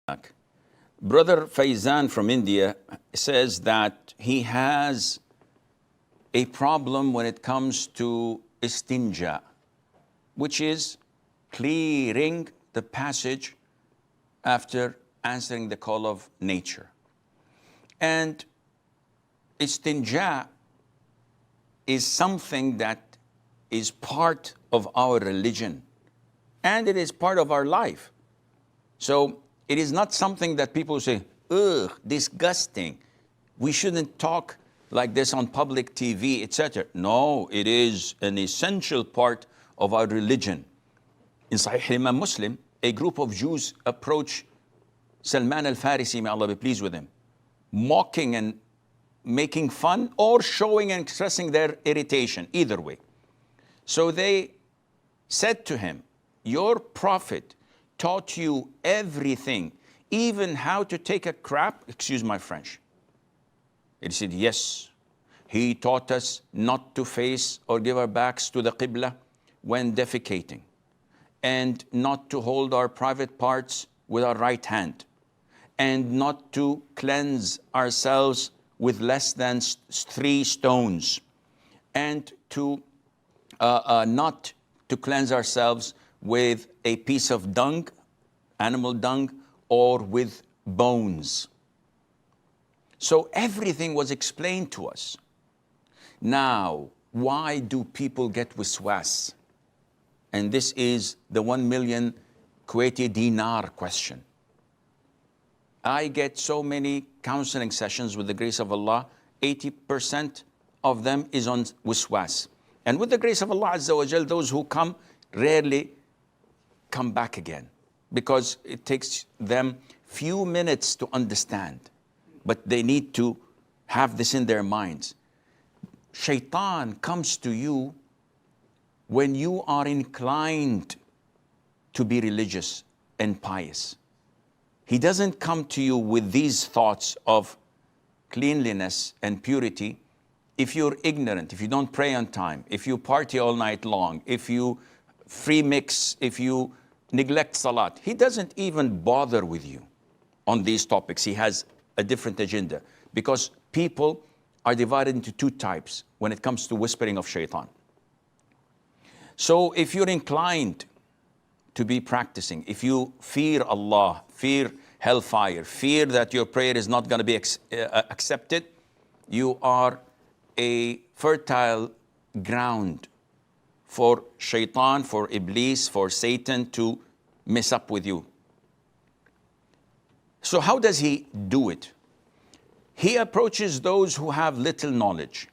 back. Brother Faizan from India says that he has a problem when it comes to Istinja, which is clearing the passage after answering the call of nature. And Istinja is something that is part of our religion, and it is part of our life. So it is not something that people say, ugh, disgusting. We shouldn't talk like this on public TV, etc. No, it is an essential part of our religion. In Sahih Imam Muslim, a group of Jews approach Salman al-Farisi, may Allah be pleased with him, mocking and making fun or showing and expressing their irritation, either way. So they said to him, your prophet taught you everything, even how to take a crap, excuse my French. He said, yes. He taught us not to face or give our backs to the Qibla when defecating, and not to hold our private parts with our right hand, and not to cleanse ourselves with less than 3 stones, and to not to cleanse ourselves with a piece of dung, animal dung, or with bones. So everything was explained to us. Now, why do people get waswas? And this is the 1 million Kuwaiti dinar question. I get so many counseling sessions with the grace of Allah, 80% of them is on waswas. And with the grace of Allah Azza wa Jal, those who come rarely come back again, because it takes them few minutes to understand, but they need to have this in their minds. Shaitan comes to you when you are inclined to be religious and pious. He doesn't come to you with these thoughts of cleanliness and purity if you're ignorant, if you don't pray on time, if you party all night long, if you free mix, if you neglect salat. He doesn't even bother with you on these topics. He has a different agenda, because people are divided into 2 types when it comes to whispering of shaitan. So if you're inclined to be practicing, if you fear Allah, fear hellfire, fear that your prayer is not going to be accepted, you are a fertile ground for shaitan, for Iblis, for Satan to mess up with you. So how does he do it? He approaches those who have little knowledge.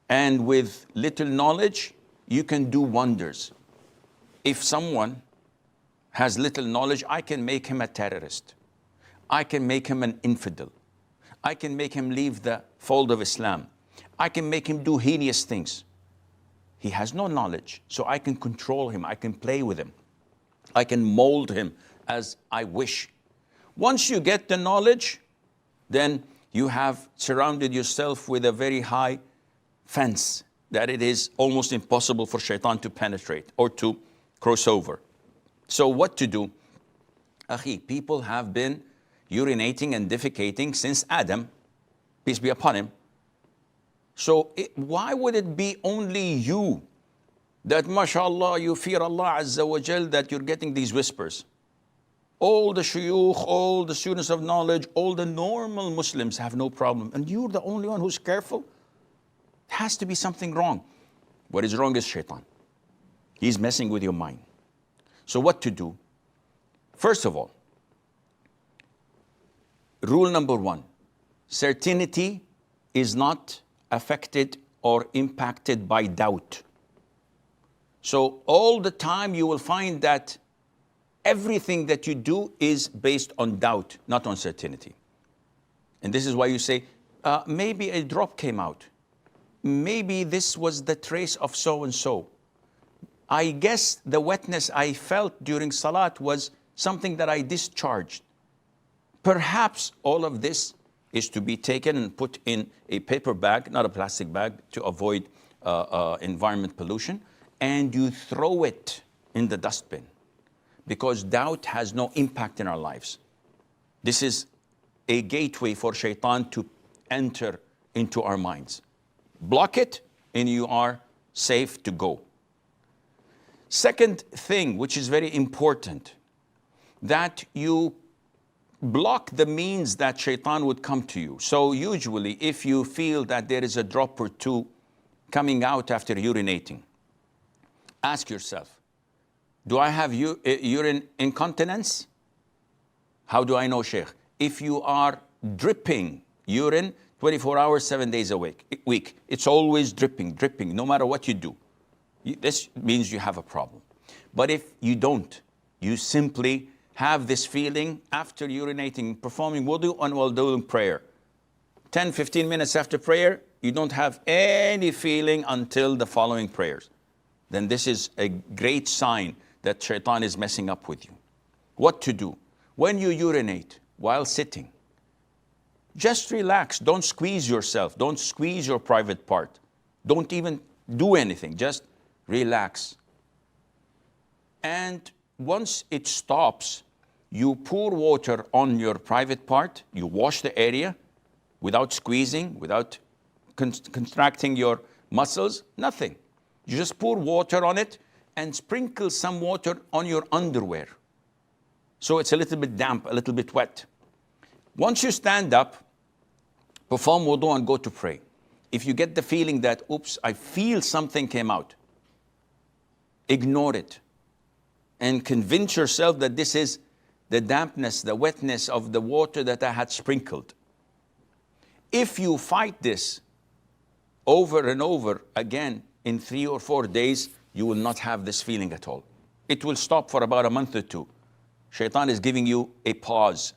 And with little knowledge, you can do wonders. If someone has little knowledge, I can make him a terrorist. I can make him an infidel. I can make him leave the fold of Islam. I can make him do heinous things. He has no knowledge, so I can control him. I can play with him. I can mold him as I wish. Once you get the knowledge, then you have surrounded yourself with a very high fence that it is almost impossible for shaitan to penetrate or to cross over. So what to do? Akhi, people have been urinating and defecating since Adam, peace be upon him. So why would it be only you that, mashallah, you fear Allah Azza wa Jal, that you're getting these whispers? All the shuyukh, all the students of knowledge, all the normal Muslims have no problem. And you're the only one who's careful? There has to be something wrong. What is wrong is shaitan. He's messing with your mind. So what to do? First of all, rule number 1, certainty is not affected or impacted by doubt. So all the time you will find that everything that you do is based on doubt, not on certainty. And this is why you say, maybe a drop came out. Maybe this was the trace of so-and-so. I guess the wetness I felt during salat was something that I discharged. Perhaps all of this is to be taken and put in a paper bag, not a plastic bag, to avoid environment pollution, and you throw it in the dustbin. because doubt has no impact in our lives. This is a gateway for shaitan to enter into our minds. Block it and you are safe to go. Second thing, which is very important, that you block the means that shaitan would come to you. So usually if you feel that there is a drop or two coming out after urinating, ask yourself, do I have urine incontinence? How do I know, Sheikh? If you are dripping urine 24 hours, 7 days a week, it's always dripping, no matter what you do, this means you have a problem. But if you don't, you simply have this feeling after urinating, performing wudu and while doing prayer. 10, 15 minutes after prayer, you don't have any feeling until the following prayers. Then this is a great sign that shaitan is messing up with you. What to do? When you urinate while sitting, just relax. Don't squeeze yourself. Don't squeeze your private part. Don't even do anything. Just relax. And once it stops, you pour water on your private part. You wash the area without squeezing, without contracting your muscles, nothing. You just pour water on it and sprinkle some water on your underwear. So it's a little bit damp, a little bit wet. Once you stand up, perform wudu and go to pray. If you get the feeling that, oops, I feel something came out, ignore it and convince yourself that this is the dampness, the wetness of the water that I had sprinkled. If you fight this over and over again in 3 or 4 days, you will not have this feeling at all. It will stop for about a month or two. Shaitan is giving you a pause.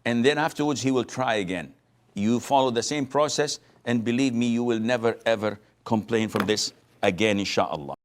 And then afterwards, he will try again. You follow the same process, and believe me, you will never ever complain from this again, inshallah.